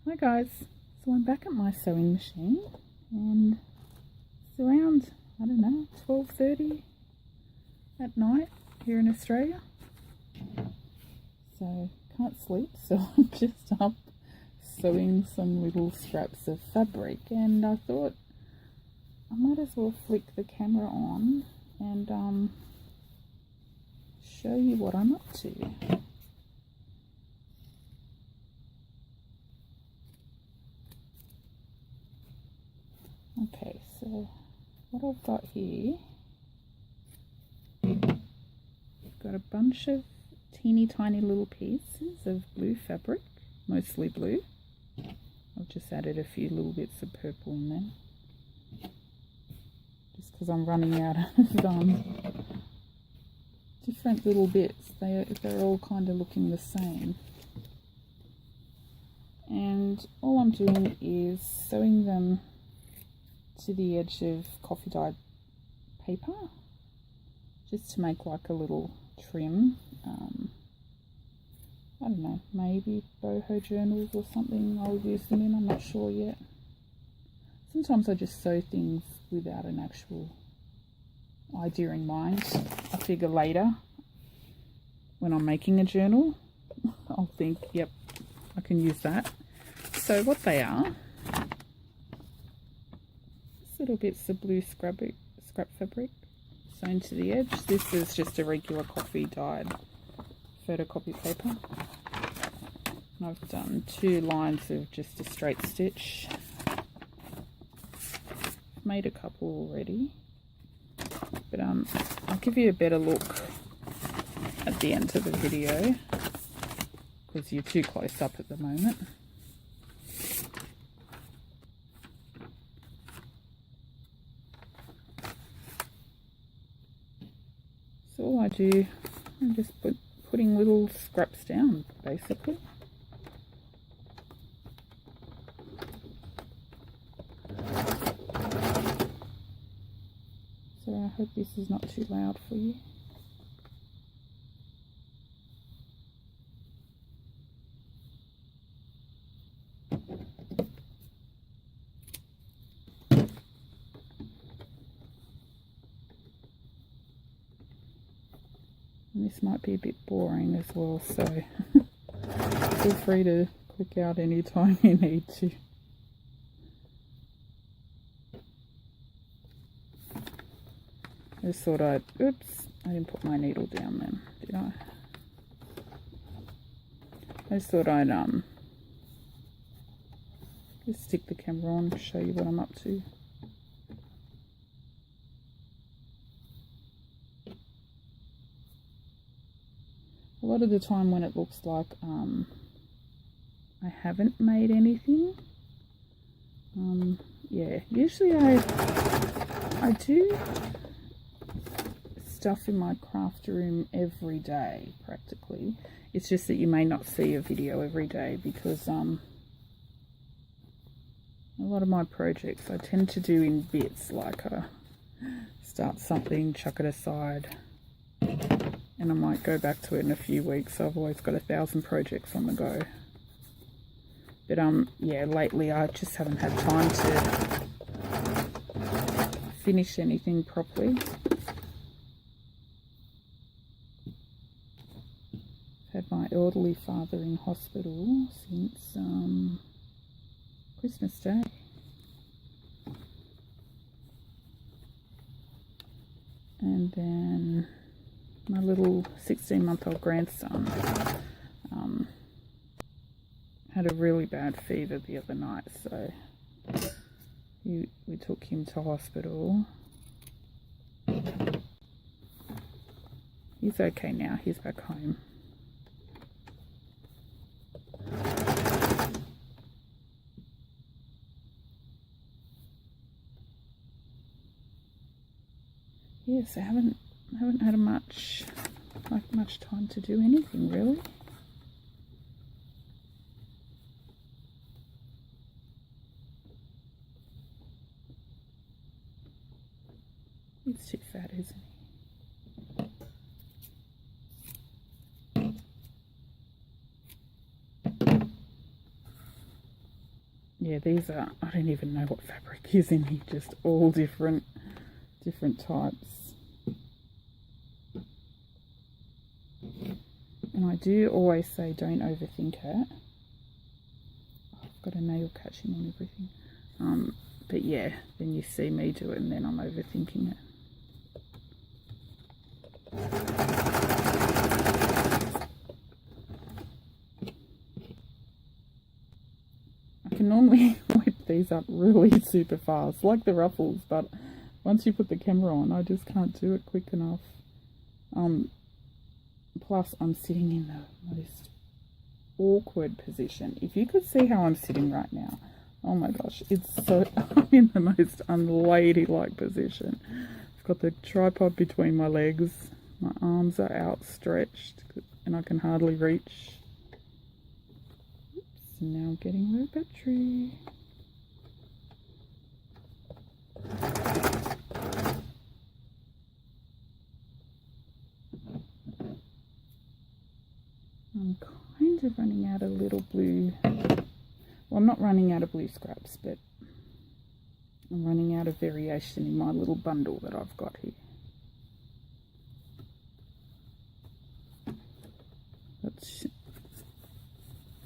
Hi guys, so I'm back at my sewing machine and it's around, I don't know, 12:30 at night here in Australia. So can't sleep, so I'm just up sewing some little scraps of fabric, and I thought I might as well flick the camera on and show you what I'm up to. Okay, so what I've got here, I've got a bunch of teeny tiny little pieces of blue fabric, mostly blue. I've just added a few little bits of purple in there, just because I'm running out of different little bits. They're all kind of looking the same. And all I'm doing is sewing them to the edge of coffee dyed paper, just to make like a little trim. I don't know, maybe boho journals or something I'll use them in, I'm not sure yet. Sometimes I just sew things without an actual idea in mind. I figure later, when I'm making a journal, I'll think, yep, I can use that. So what they are, little bits of blue scrap fabric sewn to the edge. This is just a regular coffee dyed photocopy paper. And I've done 2 lines of just a straight stitch. I've made a couple already, but I'll give you a better look at the end of the video because you're too close up at the moment. So all I do, I'm just putting little scraps down, basically. So I hope this is not too loud for you. And this might be a bit boring as well, so feel free to click out anytime you need to. I just thought I didn't put my needle down then, did I? I just thought I'd just stick the camera on to show you what I'm up to. A lot of the time when it looks like I haven't made anything, yeah, usually I do stuff in my craft room every day practically. It's just that you may not see a video every day because a lot of my projects I tend to do in bits, like start something, chuck it aside, and I might go back to it in a few weeks. I've always got 1,000 projects on the go. But yeah, lately I just haven't had time to finish anything properly. I've had my elderly father in hospital since Christmas Day. And then my little 16-month-old grandson had a really bad fever the other night, so we took him to hospital. He's okay now, he's back home. Yes, I haven't had much time to do anything really. He's too fat, isn't he? Yeah, these are, I don't even know what fabric is in here, just all different types. And I do always say don't overthink it. I've got a nail catching on everything. But yeah, then you see me do it and then I'm overthinking it. I can normally whip these up really super fast, like the ruffles, but once you put the camera on, I just can't do it quick enough. Plus, I'm sitting in the most awkward position. If you could see how I'm sitting right now, oh my gosh, it's so, I'm in the most unladylike position. I've got the tripod between my legs, my arms are outstretched, and I can hardly reach. Oops, now I'm getting low battery. I'm kind of running out of little blue, well, I'm not running out of blue scraps, but I'm running out of variation in my little bundle that I've got here.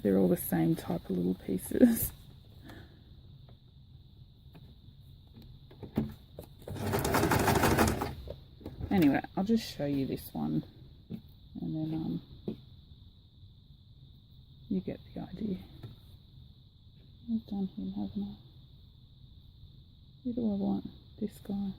They're all the same type of little pieces. Anyway, I'll just show you this one, and then you get the idea. I've done him, haven't I? Who do I want? This guy.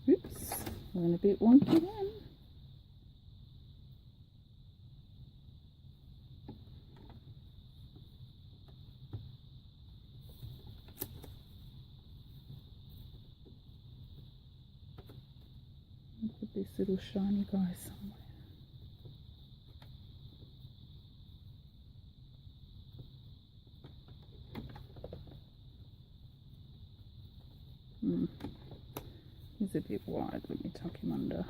Oops, went a bit wonky then. I'll put this little shiny guy somewhere. He's a bit wide, let me tuck him under.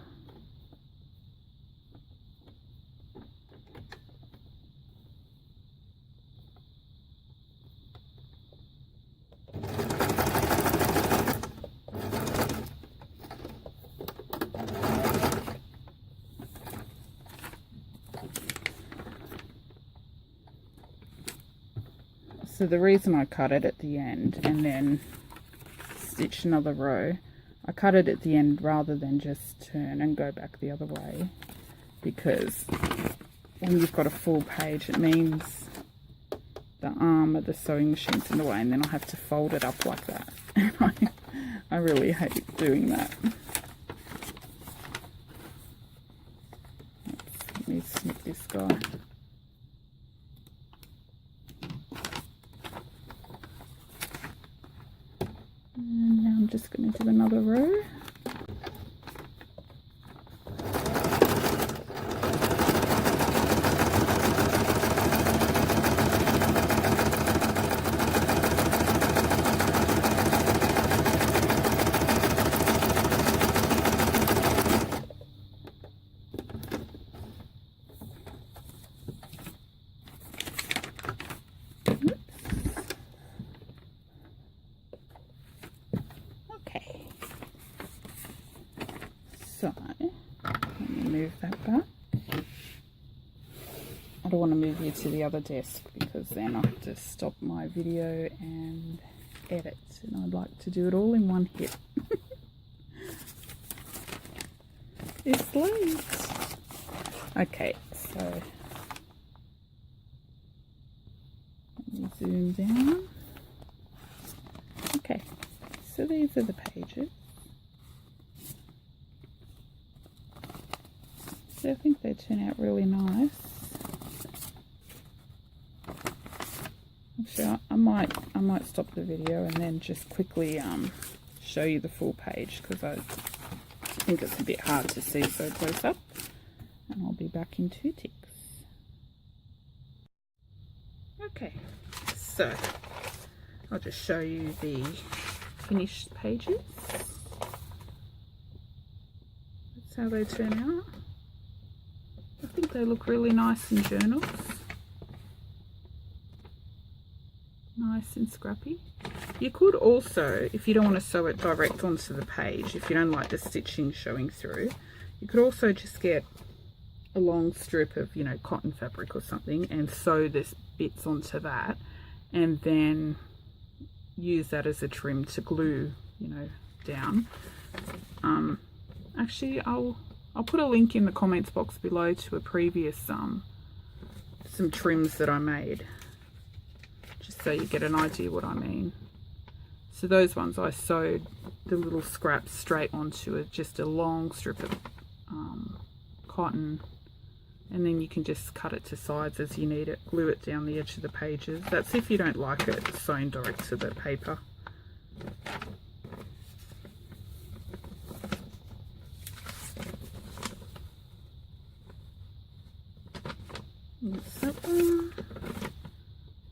So the reason I cut it at the end and then stitch another row, I cut it at the end rather than just turn and go back the other way, because when you've got a full page it means the arm of the sewing machine's in the way and then I have to fold it up like that. And I really hate doing that. Let me snip this guy. And now I'm just going to do another row. So, let me move that back. I don't want to move you to the other desk because then I have to stop my video and edit, and I'd like to do it all in one hit. It's late. Okay, so let me zoom down. Okay, so these are the pages. Actually, I think they turn out really nice. Actually, I might stop the video and then just quickly show you the full page, because I think it's a bit hard to see so close up. And I'll be back in 2 ticks. Okay, so I'll just show you the finished pages. That's how they turn out. I think they look really nice in journals. Nice and scrappy. You could also, if you don't want to sew it direct onto the page, if you don't like the stitching showing through, you could also just get a long strip of, you know, cotton fabric or something and sew this bits onto that, and then use that as a trim to glue, you know, down. Actually, I'll put a link in the comments box below to a previous some trims that I made, just so you get an idea what I mean. So those ones I sewed the little scraps straight onto just a long strip of cotton, and then you can just cut it to sides as you need it, glue it down the edge of the pages. That's if you don't like it sewn direct to the paper. And that's that one,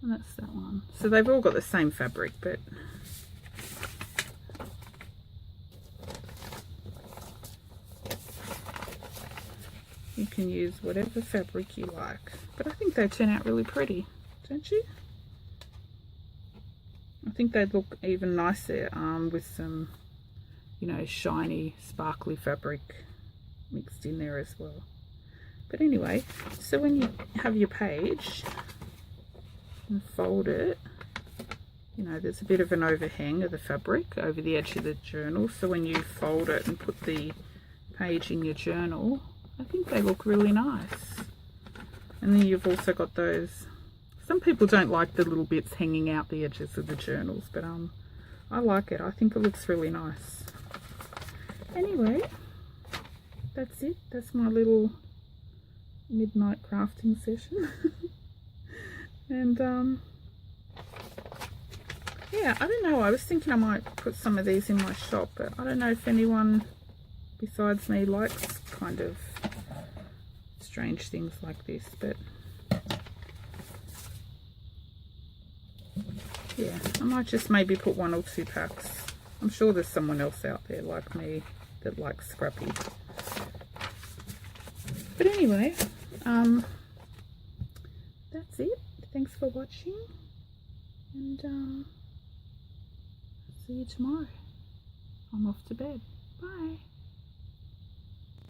and that's that one. So they've all got the same fabric, but you can use whatever fabric you like. But I think they turn out really pretty, don't you? I think they'd look even nicer with some, you know, shiny, sparkly fabric mixed in there as well. But anyway, so when you have your page and fold it, you know, there's a bit of an overhang of the fabric over the edge of the journal. So when you fold it and put the page in your journal, I think they look really nice. And then you've also got those, some people don't like the little bits hanging out the edges of the journals, but I like it. I think it looks really nice. Anyway, that's it. That's my little midnight crafting session. And yeah, I don't know, I was thinking I might put some of these in my shop, but I don't know if anyone besides me likes kind of strange things like this. But yeah, I might just maybe put 1 or 2 packs. I'm sure there's someone else out there like me that likes scrappy. But anyway, that's it. Thanks for watching, and see you tomorrow. I'm off to bed. Bye.